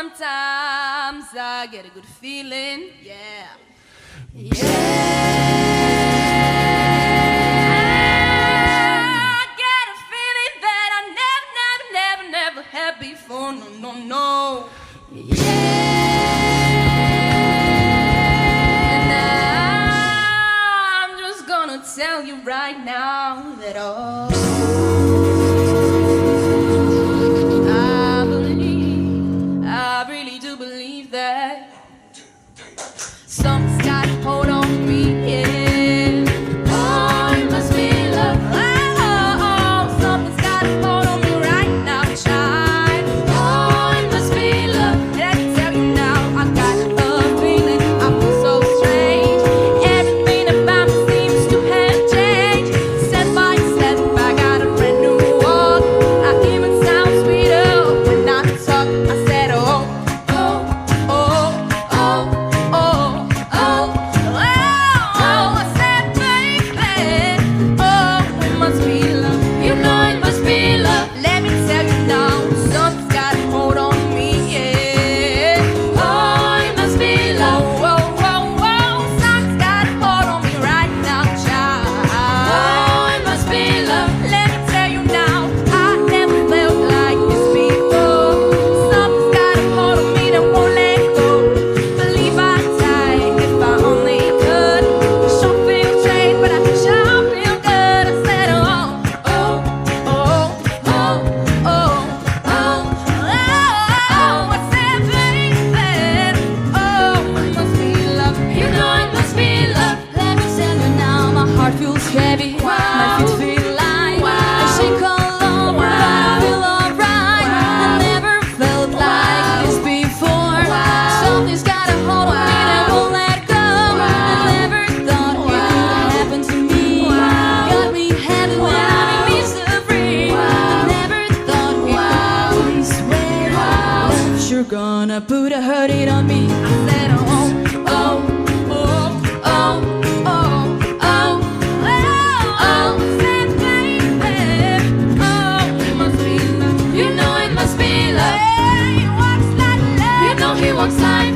sometimes I get a good feeling, yeah. I get a feeling that I never had before, no. And I'm just gonna tell you right now that I really do believe that something's got a hold on me, yeah. Oh, it must be love. Oh, something's got a hold on me right now, child. Oh, it must be love. And I can tell you now, I got a feeling I feel so strange. Everything about me seems to have changed. Step by step, I got a brand new walk. I even sound sweeter when I talk. I said, oh, I said, baby, oh, it must be love. You know it must be love. Let me tell you now, something's got a hold on me, yeah. Oh, it must be love. Something's got a hold on me right now, child. Oh, it must be love. Let me tell you now, I never felt like this before. Something's got a hold on me that won't let go. Believe I'd die if I only could. Sure feel strange, but I sure feel good. I said, I said, baby, oh, it must be love. You know it must be love. Let me tell you now, my heart feels heavy. My feet feel light. I shake all over, I feel alright. I never felt like this before. Something's got a hold on me that won't let go. I never thought it could happen to me. Got me heavy when I'm in misery. I never thought it could be this way. But you're gonna put a hurting on me. I said, said, baby, oh, it must be love. You know it must be love. He walks like love. You know he walks like